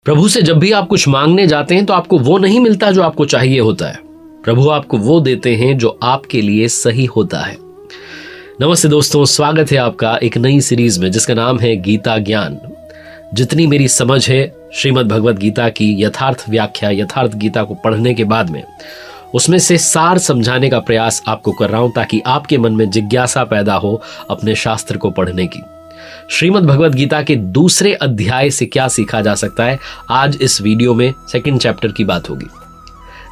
प्रभु से जब भी आप कुछ मांगने जाते हैं तो आपको वो नहीं मिलता जो आपको चाहिए होता है। प्रभु आपको वो देते हैं जो आपके लिए सही होता है। नमस्ते दोस्तों, स्वागत है आपका एक नई सीरीज में जिसका नाम है गीता ज्ञान। जितनी मेरी समझ है श्रीमद् भगवत गीता की यथार्थ व्याख्या, यथार्थ गीता को पढ़ने के बाद में उसमें से सार समझाने का प्रयास आपको कर रहा हूं, ताकि आपके मन में जिज्ञासा पैदा हो अपने शास्त्र को पढ़ने की। श्रीमद् भगवत गीता के दूसरे अध्याय से क्या सीखा जा सकता है, आज इस वीडियो में सेकंड चैप्टर की बात होगी।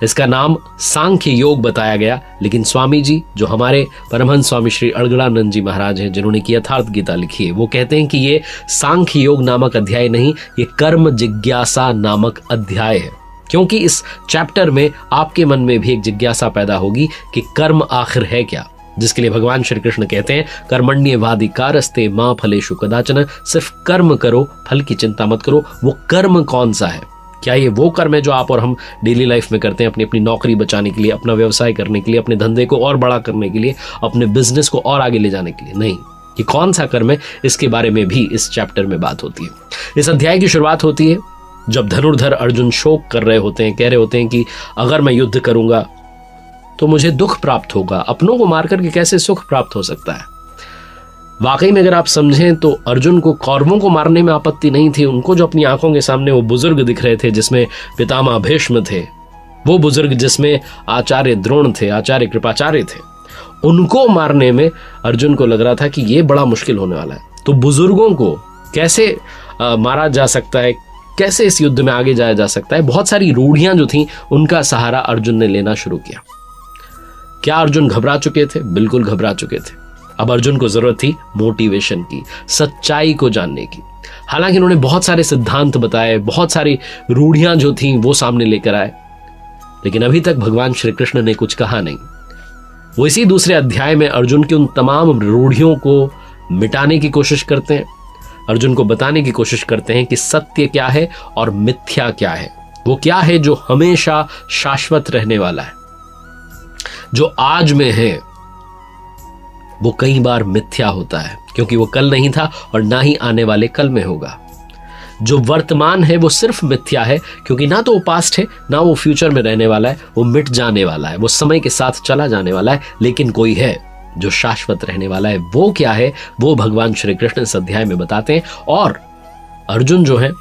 इसका नाम सांख्य योग बताया गया, लेकिन स्वामी जी जो हमारे परमहंस स्वामी श्री अड़गड़ानंद जी महाराज हैं, जिन्होंने की यथार्थ गीता लिखी है, वो कहते हैं कि ये सांख्य योग नामक अध्याय नहीं, ये कर्म जिज्ञासा नामक अध्याय है। क्योंकि इस चैप्टर में आपके मन में भी एक जिज्ञासा पैदा होगी कि कर्म आखिर है क्या, जिसके लिए भगवान श्री कृष्ण कहते हैं कर्मण्येवाधिकारस्ते मां फलेषु कदाचन, सिर्फ कर्म करो, फल की चिंता मत करो। वो कर्म कौन सा है? क्या ये वो कर्म है जो आप और हम डेली लाइफ में करते हैं, अपनी अपनी नौकरी बचाने के लिए, अपना व्यवसाय करने के लिए, अपने धंधे को और बड़ा करने के लिए, अपने बिजनेस को और आगे ले जाने के लिए? नहीं, ये कौन सा कर्म है, इसके बारे में भी इस चैप्टर में बात होती है। इस अध्याय की शुरुआत होती है जब धनुर्धर अर्जुन शोक कर रहे होते हैं, कह रहे होते हैं कि अगर मैं युद्ध करूंगा तो मुझे दुख प्राप्त होगा, अपनों को मार करके कैसे सुख प्राप्त हो सकता है। वाकई में अगर आप समझें तो अर्जुन को कौरवों को मारने में आपत्ति नहीं थी। उनको जो अपनी आंखों के सामने वो बुजुर्ग दिख रहे थे, जिसमें पितामह भीष्म थे, वो बुजुर्ग जिसमें आचार्य द्रोण थे, आचार्य कृपाचार्य थे, उनको मारने में अर्जुन को लग रहा था कि ये बड़ा मुश्किल होने वाला है। तो बुजुर्गों को कैसे मारा जा सकता है, कैसे इस युद्ध में आगे जाया जा सकता है, बहुत सारी रूढ़ियां जो थी उनका सहारा अर्जुन ने लेना शुरू किया। क्या अर्जुन घबरा चुके थे? बिल्कुल घबरा चुके थे। अब अर्जुन को जरूरत थी मोटिवेशन की, सच्चाई को जानने की। हालांकि उन्होंने बहुत सारे सिद्धांत बताए, बहुत सारी रूढ़ियां जो थी वो सामने लेकर आए, लेकिन अभी तक भगवान श्री कृष्ण ने कुछ कहा नहीं। वो इसी दूसरे अध्याय में अर्जुन की उन तमाम रूढ़ियों को मिटाने की कोशिश करते हैं, अर्जुन को बताने की कोशिश करते हैं कि सत्य क्या है और मिथ्या क्या है। वो क्या है जो हमेशा शाश्वत रहने वाला है, जो आज में है वो कई बार मिथ्या होता है, क्योंकि वो कल नहीं था और ना ही आने वाले कल में होगा। जो वर्तमान है वो सिर्फ मिथ्या है, क्योंकि ना तो वो पास्ट है, ना वो फ्यूचर में रहने वाला है, वो मिट जाने वाला है, वो समय के साथ चला जाने वाला है। लेकिन कोई है जो शाश्वत रहने वाला है। वो क्या है, वो भगवान श्री कृष्ण इस अध्याय में बताते हैं। और अर्जुन जो है,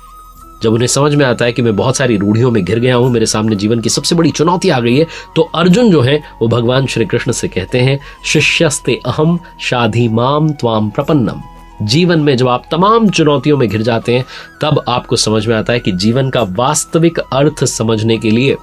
जब उन्हें समझ में आता है कि मैं बहुत सारी रूढ़ियों में घिर गया हूं, मेरे सामने जीवन की सबसे बड़ी चुनौती आ गई है, तो अर्जुन जो है वो भगवान श्री कृष्ण से कहते हैं शिष्यस्ते अहम शाधि माम त्वाम प्रपन्नम। जीवन में जब आप तमाम चुनौतियों में घिर जाते हैं, तब आपको समझ में आता है कि जीवन का वास्तविक अर्थ समझने के लिए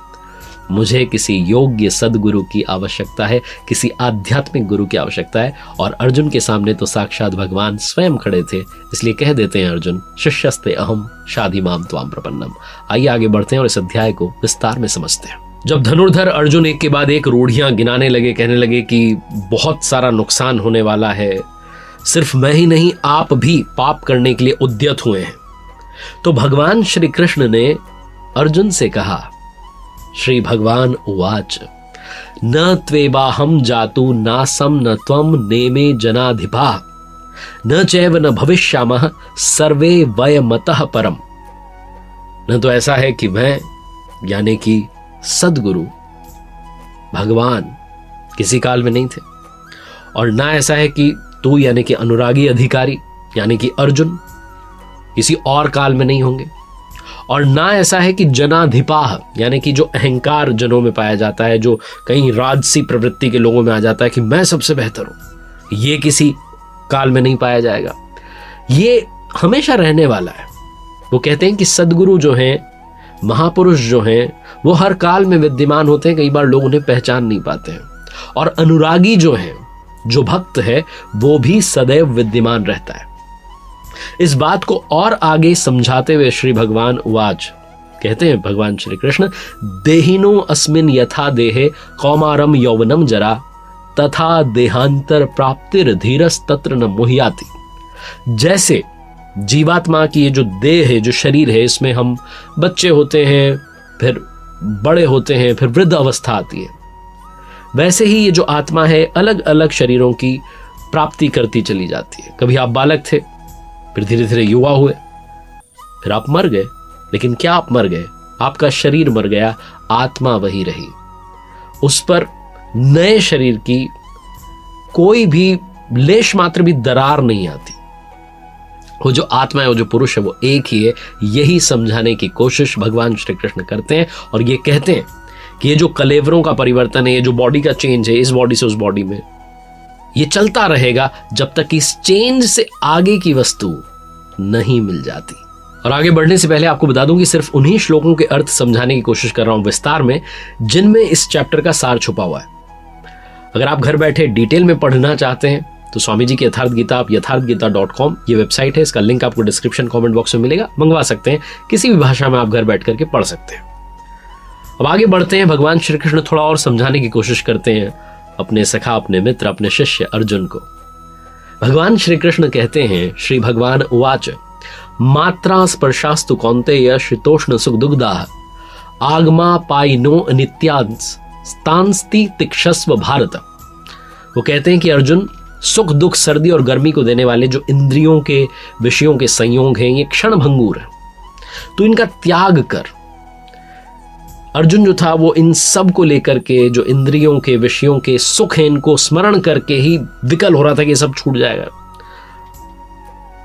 मुझे किसी योग्य सदगुरु की आवश्यकता है, किसी आध्यात्मिक गुरु की आवश्यकता है। और अर्जुन के सामने तो साक्षात भगवान स्वयं खड़े थे, इसलिए कह देते हैं अर्जुन शिष्यस्ते अहम शाधि माम त्वाम प्रपन्नम। आइए आगे बढ़ते हैं और इस अध्याय को विस्तार में समझते हैं। जब धनुर्धर अर्जुन एक के बाद एक रूढ़ियां गिनाने लगे, कहने लगे कि बहुत सारा नुकसान होने वाला है, सिर्फ मैं ही नहीं आप भी पाप करने के लिए उद्यत हुए हैं, तो भगवान श्री कृष्ण ने अर्जुन से कहा, श्री भगवान उवाच न त्वेवाहम जातु नासम न त्वम नेमे जनाधिपा न चैव न भविष्यामः सर्वे वयमतः परम। न तो ऐसा है कि मैं यानी कि सदगुरु भगवान किसी काल में नहीं थे, और ना ऐसा है कि तू यानी कि अनुरागी अधिकारी यानी कि अर्जुन किसी और काल में नहीं होंगे, और ना ऐसा है कि जनाधिपाह यानी कि जो अहंकार जनों में पाया जाता है, जो कहीं राजसी प्रवृत्ति के लोगों में आ जाता है कि मैं सबसे बेहतर हूं, ये किसी काल में नहीं पाया जाएगा। ये हमेशा रहने वाला है। वो कहते हैं कि सदगुरु जो हैं, महापुरुष जो हैं, वो हर काल में विद्यमान होते हैं, कई बार लोग उन्हें पहचान नहीं पाते हैं। और अनुरागी जो हैं, जो भक्त है, वो भी सदैव विद्यमान रहता है। इस बात को और आगे समझाते हुए श्री भगवान उवाच कहते हैं भगवान श्री कृष्ण, देहिनो अस्मिन यथा देहे कौमारम यौवनम जरा तथा देहांतर प्राप्तिर धीरस तत्र न मुह्याति। जैसे जीवात्मा की ये जो देह है, जो शरीर है, इसमें हम बच्चे होते हैं, फिर बड़े होते हैं, फिर वृद्ध अवस्था आती है, वैसे ही ये जो आत्मा है अलग अलग शरीरों की प्राप्ति करती चली जाती है। कभी आप बालक थे, फिर धीरे धीरे युवा हुए, फिर आप मर गए, लेकिन क्या आप मर गए? आपका शरीर मर गया, आत्मा वही रही। उस पर नए शरीर की कोई भी लेश मात्र भी दरार नहीं आती। वो जो आत्मा है, वो जो पुरुष है, वो एक ही है। यही समझाने की कोशिश भगवान श्री कृष्ण करते हैं और ये कहते हैं कि ये जो कलेवरों का परिवर्तन है, ये जो बॉडी का चेंज है, इस बॉडी से उस बॉडी में, ये चलता रहेगा जब तक इस चेंज से आगे की वस्तु नहीं मिल जाती। और आगे बढ़ने से पहले आपको बता दूं कि सिर्फ उन्हीं श्लोकों के अर्थ समझाने की कोशिश कर रहा हूं विस्तार में, जिनमें इस चैप्टर का सार छुपा हुआ है। अगर आप घर बैठे डिटेल में पढ़ना चाहते हैं तो स्वामी जी की यथार्थ गीता, आप यथार्थगीता.com ये वेबसाइट है, इसका लिंक आपको डिस्क्रिप्शन कमेंट बॉक्स में मिलेगा, मंगवा सकते हैं। किसी भी भाषा में आप घर बैठ करके पढ़ सकते हैं। अब आगे बढ़ते हैं। भगवान श्री कृष्ण थोड़ा और समझाने की कोशिश करते हैं अपने सखा, अपने मित्र, अपने शिष्य अर्जुन को। भगवान श्री कृष्ण कहते हैं, श्री भगवान उवाच मात्रा स्पर्शास्तु कौन्तेय शीतोष्ण सुख दुग्धा आगमा पाइनो नित्यांस स्तांस्ति तिक्षस्व भारत। वो कहते हैं कि अर्जुन, सुख दुख सर्दी और गर्मी को देने वाले जो इंद्रियों के विषयों के संयोग हैं, ये क्षण भंगुर है, तो इनका त्याग कर। अर्जुन जो था वो इन सब को लेकर के, जो इंद्रियों के विषयों के सुख हैं, इनको स्मरण करके ही विकल हो रहा था कि सब छूट जाएगा।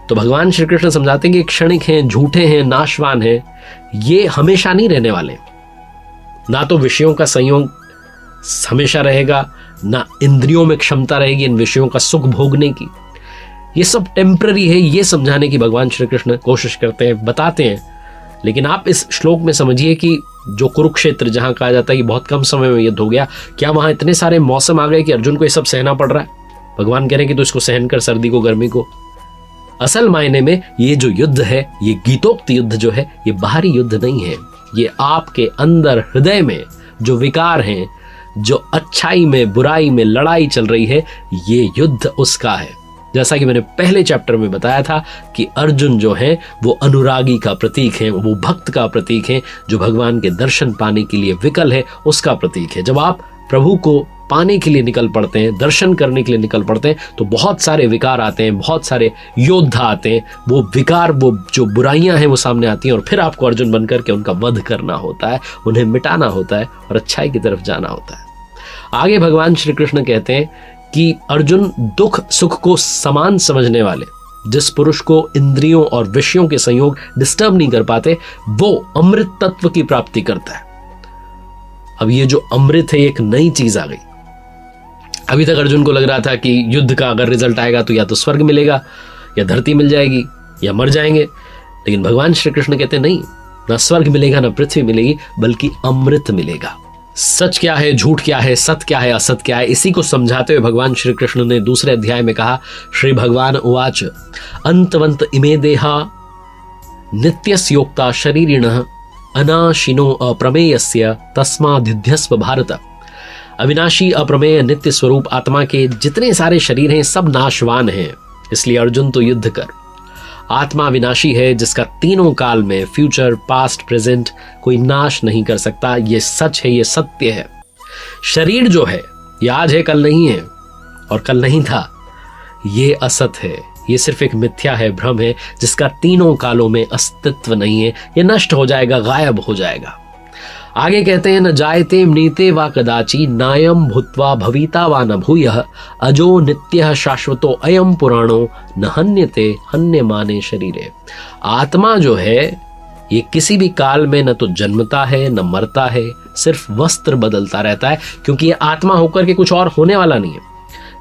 तो भगवान श्री कृष्ण समझाते हैं कि क्षणिक हैं, झूठे हैं, नाशवान हैं, ये हमेशा नहीं रहने वाले। ना तो विषयों का संयोग हमेशा रहेगा, ना इंद्रियों में क्षमता रहेगी इन विषयों का सुख भोगने की। ये सब टेम्पररी है, ये समझाने की भगवान श्री कृष्ण कोशिश करते हैं, बताते हैं। लेकिन आप इस श्लोक में समझिए कि जो कुरुक्षेत्र, जहां कहा जाता है कि बहुत कम समय में युद्ध हो गया, क्या वहां इतने सारे मौसम आ गए कि अर्जुन को ये सब सहना पड़ रहा है? भगवान कह रहे हैं कि तो इसको सहन कर, सर्दी को, गर्मी को। असल मायने में ये जो युद्ध है, ये गीतोक्त युद्ध जो है, ये बाहरी युद्ध नहीं है। ये आपके अंदर हृदय में जो विकार हैं, जो अच्छाई में बुराई में लड़ाई चल रही है, ये युद्ध उसका है। जैसा कि मैंने पहले चैप्टर में बताया था कि अर्जुन जो है वो अनुरागी का प्रतीक है, वो भक्त का प्रतीक है, जो भगवान के दर्शन पाने के लिए विकल है, उसका प्रतीक है। जब आप प्रभु को पाने के लिए निकल पड़ते हैं, दर्शन करने के लिए निकल पड़ते हैं, तो बहुत सारे विकार आते हैं, बहुत सारे योद्धा आते हैं। वो विकार, वो जो बुराइयां हैं, वो सामने आती हैं और फिर आपको अर्जुन बनकर के उनका वध करना होता है, उन्हें मिटाना होता है और अच्छाई की तरफ जाना होता है। आगे भगवान श्री कृष्ण कहते हैं कि अर्जुन, दुख सुख को समान समझने वाले, जिस पुरुष को इंद्रियों और विषयों के संयोग डिस्टर्ब नहीं कर पाते, वो अमृत तत्व की प्राप्ति करता है। अब ये जो अमृत है, एक नई चीज आ गई। अभी तक अर्जुन को लग रहा था कि युद्ध का अगर रिजल्ट आएगा तो या तो स्वर्ग मिलेगा, या धरती मिल जाएगी, या मर जाएंगे। लेकिन भगवान श्री कृष्ण कहते नहीं, ना स्वर्ग मिलेगा, ना पृथ्वी मिलेगी, बल्कि अमृत मिलेगा। सच क्या है, झूठ क्या है, सत्य क्या है, असत क्या है, इसी को समझाते हुए भगवान श्री कृष्ण ने दूसरे अध्याय में कहा, श्री भगवान उवाच अंतवंत इमे देहा नित्यस्योक्ता शरीरिणः अनाशिनो अप्रमेयस्य तस्माद्युध्यस्व भारत। अविनाशी, अप्रमेय, नित्य स्वरूप आत्मा के जितने सारे शरीर हैं, सब नाशवान हैं। इसलिए अर्जुन तो युद्ध कर। आत्मा विनाशी है, जिसका तीनों काल में, फ्यूचर, पास्ट, प्रेजेंट, कोई नाश नहीं कर सकता। ये सच है, ये सत्य है। शरीर जो है, ये आज है, कल नहीं है, और कल नहीं था। ये असत है, ये सिर्फ एक मिथ्या है, भ्रम है, जिसका तीनों कालों में अस्तित्व नहीं है। ये नष्ट हो जाएगा, गायब हो जाएगा। आगे कहते हैं, न जायते मृते वा कदाचि नायम भूत्वा भविता वा न भूयः अजो नित्यः शाश्वतो अयम पुराणो न हन्यते हन्यमाने शरीरे। आत्मा जो है, ये किसी भी काल में न तो जन्मता है, न मरता है, सिर्फ वस्त्र बदलता रहता है, क्योंकि ये आत्मा होकर के कुछ और होने वाला नहीं है।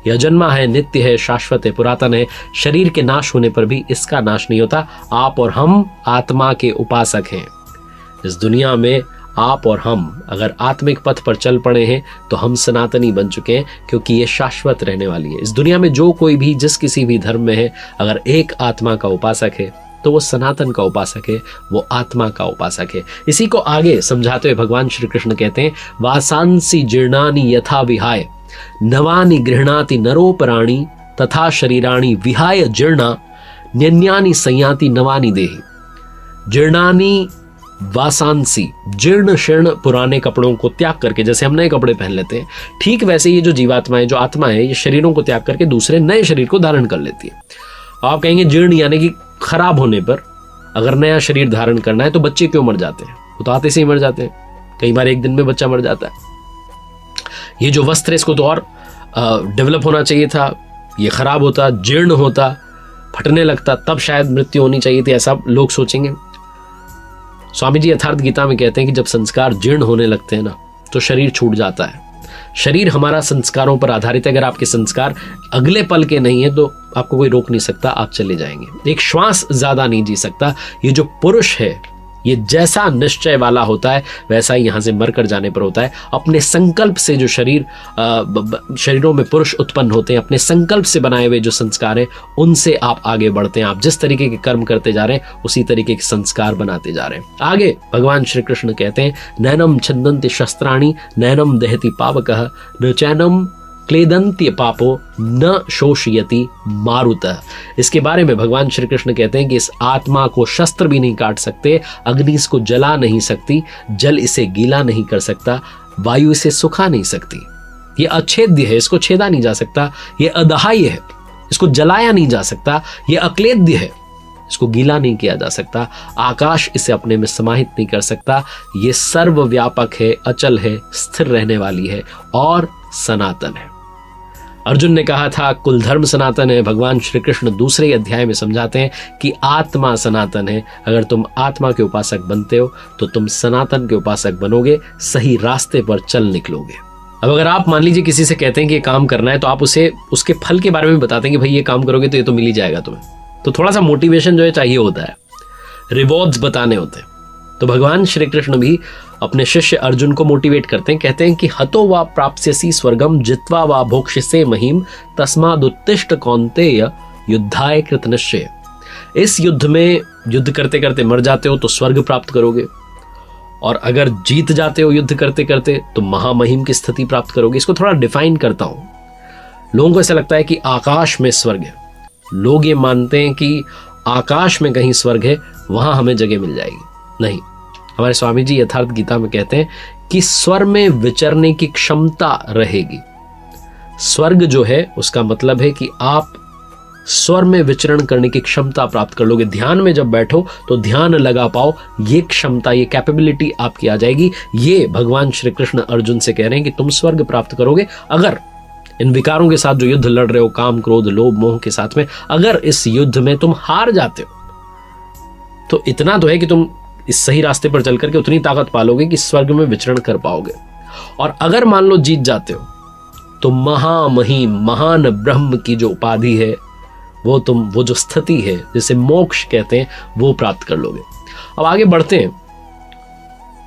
यह जन्मा है, नित्य है, शाश्वत है, पुरातन है। शरीर के नाश होने पर भी इसका नाश नहीं होता। आप और हम आत्मा के उपासक हैं। इस दुनिया में आप और हम अगर आत्मिक पथ पर चल पड़े हैं तो हम सनातनी बन चुके हैं, क्योंकि ये शाश्वत रहने वाली है। इस दुनिया में जो कोई भी जिस किसी भी धर्म में है, अगर एक आत्मा का उपासक है तो वो सनातन का उपासक है, वो आत्मा का उपासक है। इसी को आगे समझाते हुए भगवान श्री कृष्ण कहते हैं, वासांसी जीर्णानि यथा विहाय नवानि गृह्णाति नरोपराणि तथा शरीराणि विहाय जीर्णा न्यन्यानि संयाति नवानि देहि। जीर्णानि वासांसी, जीर्ण शीर्ण पुराने कपड़ों को त्याग करके, जैसे हम नए कपड़े पहन लेते हैं, ठीक वैसे ये जो जीवात्मा है, जो आत्मा है, ये शरीरों को त्याग करके दूसरे नए शरीर को धारण कर लेती है। आप कहेंगे जीर्ण यानी कि खराब होने पर, अगर नया शरीर धारण करना है तो बच्चे क्यों मर जाते हैं? वो तो आते से ही मर जाते हैं, कई बार एक दिन में बच्चा मर जाता है। ये जो वस्त्र है इसको तो और डेवलप होना चाहिए था, ये खराब होता, जीर्ण होता, फटने लगता, तब शायद मृत्यु होनी चाहिए थी, ऐसा लोग सोचेंगे। स्वामी जी यथार्थ गीता में कहते हैं कि जब संस्कार जीर्ण होने लगते हैं ना तो शरीर छूट जाता है। शरीर हमारा संस्कारों पर आधारित है। अगर आपके संस्कार अगले पल के नहीं है तो आपको कोई रोक नहीं सकता, आप चले जाएंगे। एक श्वास ज्यादा नहीं जी सकता। ये जो पुरुष है ये जैसा निश्चय वाला होता है वैसा ही यहां से मरकर जाने पर होता है। अपने संकल्प से जो शरीरों में पुरुष उत्पन्न होते हैं, अपने संकल्प से बनाए हुए जो संस्कार हैं उनसे आप आगे बढ़ते हैं। आप जिस तरीके के कर्म करते जा रहे हैं उसी तरीके के संस्कार बनाते जा रहे हैं। आगे भगवान श्री कृष्ण कहते हैं, नैनम छंदन्ति शस्त्राणि नैनम दहति पावकः न चैनम क्लेदन्त्य पापो न शोषयति मारुतः। इसके बारे में भगवान श्री कृष्ण कहते हैं कि इस आत्मा को शस्त्र भी नहीं काट सकते, अग्नि इसको जला नहीं सकती, जल इसे गीला नहीं कर सकता, वायु इसे सुखा नहीं सकती। ये अछेद्य है, इसको छेदा नहीं जा सकता। ये अदहाय है, इसको जलाया नहीं जा सकता। ये अक्लेद्य है, इसको गीला नहीं किया जा सकता। आकाश इसे अपने में समाहित नहीं कर सकता। ये सर्वव्यापक है, अचल है, स्थिर रहने वाली है और सनातन है। अर्जुन ने कहा था कुल धर्म सनातन है। भगवान श्री कृष्ण दूसरे अध्याय में समझाते हैं कि आत्मा सनातन है। अगर तुम आत्मा के उपासक बनते हो तो तुम सनातन के उपासक बनोगे, सही रास्ते पर चल निकलोगे। अब अगर आप मान लीजिए किसी से कहते हैं कि ये काम करना है तो आप उसे उसके फल के बारे में बताते हैं कि भाई ये काम करोगे तो ये तो मिल ही जाएगा तुम्हें, तो थोड़ा सा मोटिवेशन जो है चाहिए होता है, रिवॉर्ड्स बताने होते हैं। तो भगवान श्री कृष्ण भी अपने शिष्य अर्जुन को मोटिवेट करते हैं, कहते हैं कि हतो वा प्राप्स्यसि स्वर्गम जित्वा वा भोक्ष्यसे महीम तस्मादुत्तिष्ठ कौन्तेय युद्धाय कृतनिश्चय। इस युद्ध में युद्ध करते करते मर जाते हो तो स्वर्ग प्राप्त करोगे, और अगर जीत जाते हो युद्ध करते करते तो महामहिम की स्थिति प्राप्त करोगे। इसको थोड़ा डिफाइन करता हूं। लोगों को ऐसा लगता है कि आकाश में स्वर्ग है। लोग ये मानते हैं कि आकाश में कहीं स्वर्ग है, वहां हमें जगह मिल जाएगी। नहीं, हमारे स्वामी जी यथार्थ गीता में कहते हैं कि स्वर में विचरने की क्षमता रहेगी। स्वर्ग जो है उसका मतलब है कि आप स्वर में विचरण करने की क्षमता प्राप्त कर लोगे। ध्यान में जब बैठो तो ध्यान लगा पाओ, ये क्षमता, ये कैपेबिलिटी आपकी आ जाएगी। ये भगवान श्री कृष्ण अर्जुन से कह रहे हैं कि तुम स्वर्ग प्राप्त करोगे अगर इन विकारों के साथ जो युद्ध लड़ रहे हो, काम क्रोध लोभ मोह के साथ में, अगर इस युद्ध में तुम हार जाते हो तो इतना तो है कि तुम इस सही रास्ते पर चल करके उतनी ताकत पालोगे कि स्वर्ग में विचरण कर पाओगे। और अगर मान लो जीत जाते हो तो महामहिम, महान ब्रह्म की जो उपाधि है वो जो स्थिति है जिसे मोक्ष कहते हैं वो प्राप्त कर लोगे। अब आगे बढ़ते हैं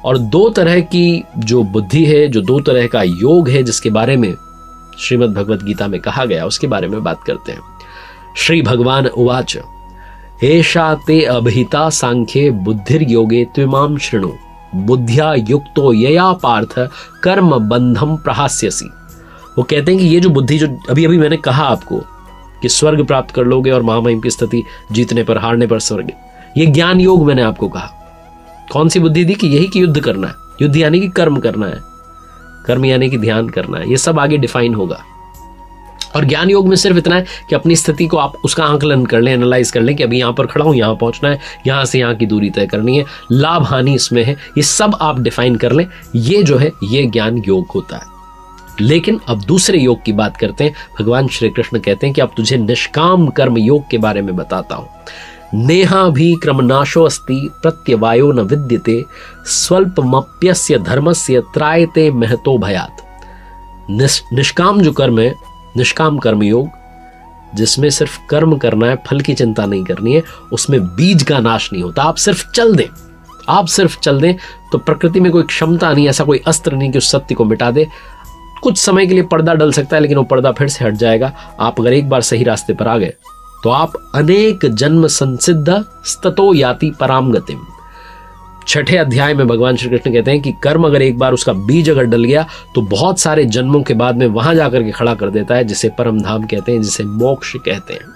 और दो तरह की जो बुद्धि है, जो दो तरह का योग है जिसके बारे में श्रीमद् भगवद गीता में कहा गया उसके बारे में बात करते हैं। श्री भगवान उवाच एषा ते अभिहिता सांख्ये बुद्धिर्योगे त्विमां शृणु बुद्ध्या युक्तो यया पार्थ कर्म बंधम प्रहास्यसि। वो कहते हैं कि ये जो बुद्धि, जो अभी अभी मैंने कहा आपको कि स्वर्ग प्राप्त कर लोगे और महामहिम की स्थिति, जीतने पर हारने पर स्वर्ग, ये ज्ञान योग मैंने आपको कहा। कौन सी बुद्धि दी? कि यही कि युद्ध करना है। युद्ध यानी कि कर्म करना है, कर्म यानी कि ध्यान करना है। ये सब आगे डिफाइन होगा। और ज्ञान योग में सिर्फ इतना है कि अपनी स्थिति को आप उसका आंकलन कर लें, एनालाइज कर लें कि अभी यहां पर खड़ा हूं, यहां पहुंचना है, यहां से यहां की दूरी तय करनी है, लाभ हानि इसमें है, ये सब आप डिफाइन कर लें। ये जो है ये ज्ञान योग होता है। लेकिन अब दूसरे योग की बात करते हैं। भगवान श्री कृष्ण कहते हैं कि अब तुझे निष्काम कर्म योग के बारे में बताता हूं। नेहा भी क्रमनाशो अस्ति प्रत्यवायो न विद्यते स्वल्पमप्यस्य धर्मस्य त्रायते महतो भयात। निष्काम जो कर्म है, निष्काम कर्म योग, जिसमें सिर्फ कर्म करना है, फल की चिंता नहीं करनी है, उसमें बीज का नाश नहीं होता। आप सिर्फ चल दें तो प्रकृति में कोई क्षमता नहीं, ऐसा कोई अस्त्र नहीं कि उस सत्य को मिटा दे। कुछ समय के लिए पर्दा डल सकता है लेकिन वो पर्दा फिर से हट जाएगा। आप अगर एक बार सही रास्ते पर आ गए तो आप अनेक जन्म संसिद्ध स्ततो याति पराम गतिम। छठे अध्याय में भगवान श्री कृष्ण कहते हैं कि कर्म अगर एक बार उसका बीज अगर डल गया तो बहुत सारे जन्मों के बाद में वहां जाकर के खड़ा कर देता है, जिसे परम धाम कहते हैं, जिसे मोक्ष कहते हैं।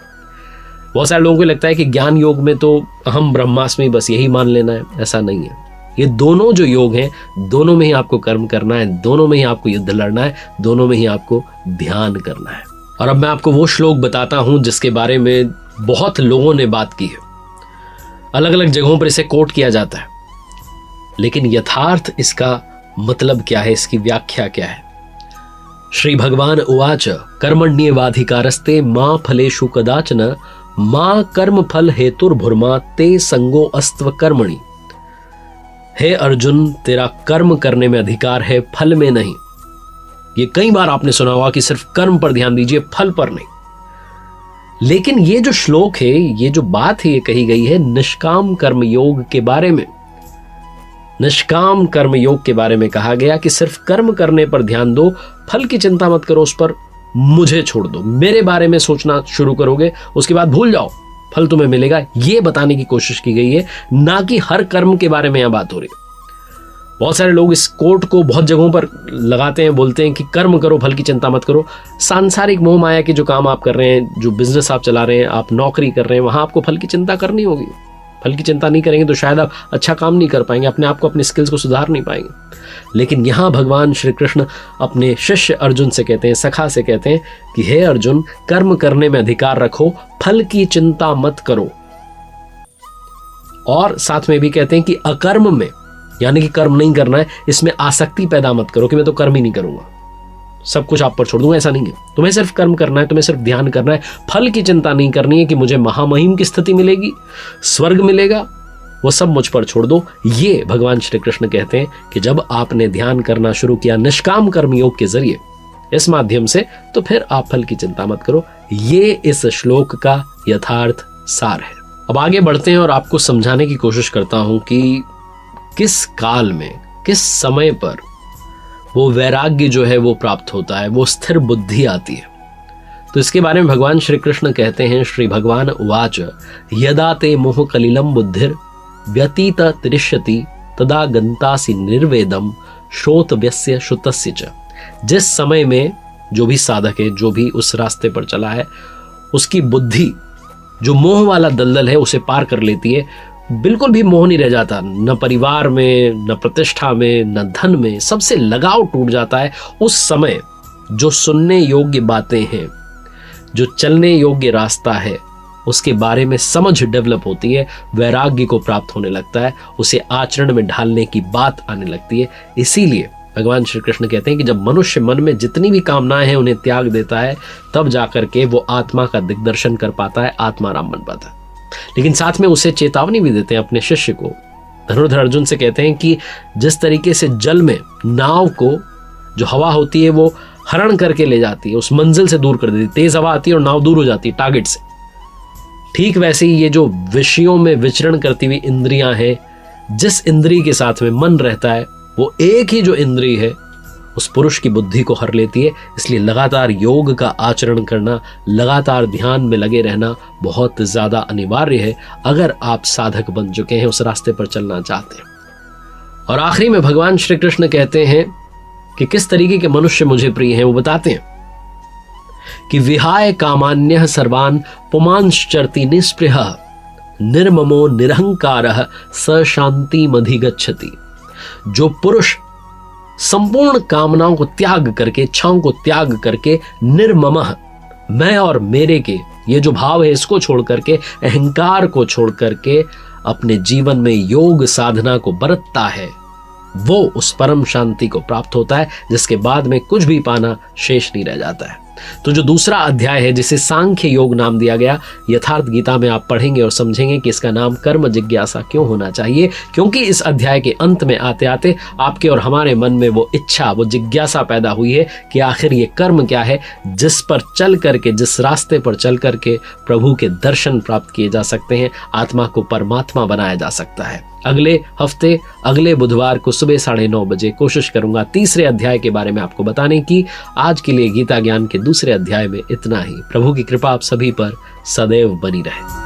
बहुत सारे लोगों को लगता है कि ज्ञान योग में तो अहम ब्रह्मास्मि, बस यही मान लेना है। ऐसा नहीं है। ये दोनों जो योग हैं, दोनों में ही आपको कर्म करना है, दोनों में ही आपको युद्ध लड़ना है, दोनों में ही आपको ध्यान करना है। और अब मैं आपको वो श्लोक बताता हूं जिसके बारे में बहुत लोगों ने बात की है। अलग अलग जगहों पर इसे कोट किया जाता है, लेकिन यथार्थ इसका मतलब क्या है, इसकी व्याख्या क्या है? श्री भगवान उवाच कर्मण्येवाधिकारस्ते मा फलेषु कदाचन मा कर्म फल हेतुर्भुर्मा ते संगो अस्त्व कर्मणि। हे अर्जुन, तेरा कर्म करने में अधिकार है, फल में नहीं। ये कई बार आपने सुना होगा कि सिर्फ कर्म पर ध्यान दीजिए, फल पर नहीं। लेकिन ये जो श्लोक है, ये जो बात है, ये कही गई है निष्काम कर्म योग के बारे में। निष्काम कर्म योग के बारे में कहा गया कि सिर्फ कर्म करने पर ध्यान दो, फल की चिंता मत करो, उस पर मुझे छोड़ दो। मेरे बारे में सोचना शुरू करोगे, उसके बाद भूल जाओ, फल तुम्हें मिलेगा। ये बताने की कोशिश की गई है, ना कि हर कर्म के बारे में यहां बात हो रही है। बहुत सारे लोग इस कोट को बहुत जगहों पर लगाते हैं, बोलते हैं कि कर्म करो, फल की चिंता मत करो। सांसारिक मोह माया के जो काम आप कर रहे हैं, जो बिजनेस आप चला रहे हैं, आप नौकरी कर रहे हैं, वहां आपको फल की चिंता करनी होगी। फल की चिंता नहीं करेंगे तो शायद आप अच्छा काम नहीं कर पाएंगे, अपने आप को, अपने स्किल्स को सुधार नहीं पाएंगे। लेकिन यहां भगवान श्री कृष्ण अपने शिष्य अर्जुन से कहते हैं, सखा से कहते हैं कि हे अर्जुन, कर्म करने में अधिकार रखो, फल की चिंता मत करो। और साथ में भी कहते हैं कि अकर्म में, यानी कि कर्म नहीं करना है, इसमें आसक्ति पैदा मत करो कि मैं तो कर्म ही नहीं करूंगा, सब कुछ आप पर छोड़ दूंगा। ऐसा नहीं है, तुम्हें सिर्फ कर्म करना है, तुम्हें सिर्फ ध्यान करना है, फल की चिंता नहीं करनी है कि मुझे महामहिम की स्थिति मिलेगी, स्वर्ग मिलेगा, वो सब मुझ पर छोड़ दो। ये भगवान श्री कृष्ण कहते हैं कि जब आपने ध्यान करना शुरू किया निष्काम कर्म योग के जरिए, इस माध्यम से, तो फिर आप फल की चिंता मत करो। ये इस श्लोक का यथार्थ सार है। अब आगे बढ़ते हैं और आपको समझाने की कोशिश करता हूं कि किस काल में, किस समय पर वो वैराग्य जो है वो प्राप्त होता है, वो स्थिर बुद्धि आती है। तो इसके बारे में भगवान श्री कृष्ण कहते हैं, श्री भगवान उवाच यदा ते मोह कलिलम बुद्धिर व्यतीत त्रिष्यति तदा गंतासि निर्वेदम श्रोतव्यस्य श्रुतस्य च। जिस समय में जो भी साधक है, जो भी उस रास्ते पर चला है, उसकी बुद्धि जो मोह वाला दलदल है उसे पार कर लेती है, बिल्कुल भी मोह नहीं रह जाता, न परिवार में, न प्रतिष्ठा में, न धन में, सबसे लगाव टूट जाता है। उस समय जो सुनने योग्य बातें हैं, जो चलने योग्य रास्ता है, उसके बारे में समझ डेवलप होती है, वैराग्य को प्राप्त होने लगता है, उसे आचरण में ढालने की बात आने लगती है। इसीलिए भगवान श्री कृष्ण कहते हैं कि जब मनुष्य मन में जितनी भी कामनाएं हैं उन्हें त्याग देता है, तब जाकर के वो आत्मा का दिग्दर्शन कर पाता है, आत्माराम बन पाता है। लेकिन साथ में उसे चेतावनी भी देते हैं अपने शिष्य को। धनुर्धर अर्जुन से कहते हैं कि जिस तरीके से जल में नाव को जो हवा होती है वो हरण करके ले जाती है, उस मंजिल से दूर कर देती है, तेज हवा आती है और नाव दूर हो जाती है टारगेट से, ठीक वैसे ही ये जो विषयों में विचरण करती हुई इंद्रियां हैं, जिस इंद्रिय के साथ में मन रहता है, वो एक ही जो इंद्रिय है उस पुरुष की बुद्धि को हर लेती है। इसलिए लगातार योग का आचरण करना, लगातार ध्यान में लगे रहना बहुत ज्यादा अनिवार्य है, अगर आप साधक बन चुके हैं, उस रास्ते पर चलना चाहते हैं। और आखिरी में भगवान श्री कृष्ण कहते हैं कि किस तरीके के मनुष्य मुझे प्रिय हैं। वो बताते हैं कि विहाय कामान्यः सर्वान् पुमांश्चरति निस्पृहः निर्ममो निरहंकारः स शान्तिमधिगच्छति। जो पुरुष संपूर्ण कामनाओं को त्याग करके, इच्छाओं को त्याग करके, निर्ममः, मैं और मेरे के ये जो भाव है इसको छोड़ करके, अहंकार को छोड़ करके अपने जीवन में योग साधना को बरतता है, वो उस परम शांति को प्राप्त होता है, जिसके बाद में कुछ भी पाना शेष नहीं रह जाता है। तो जो दूसरा अध्याय है, जिसे सांख्य योग नाम दिया गया, यथार्थ गीता में आप पढ़ेंगे और समझेंगे कि इसका नाम कर्म जिज्ञासा क्यों होना चाहिए। क्योंकि इस अध्याय के अंत में आते आते आपके और हमारे मन में वो इच्छा, वो जिज्ञासा पैदा हुई है कि आखिर ये कर्म क्या है, जिस पर चल करके, जिस रास्ते पर चल करके प्रभु के दर्शन प्राप्त किए जा सकते हैं, आत्मा को परमात्मा बनाया जा सकता है। अगले हफ्ते, अगले बुधवार को सुबह 9:30 बजे कोशिश करूंगा तीसरे अध्याय के बारे में आपको बताने की। आज के लिए गीता ज्ञान के दूसरे अध्याय में इतना ही। प्रभु की कृपा आप सभी पर सदैव बनी रहे।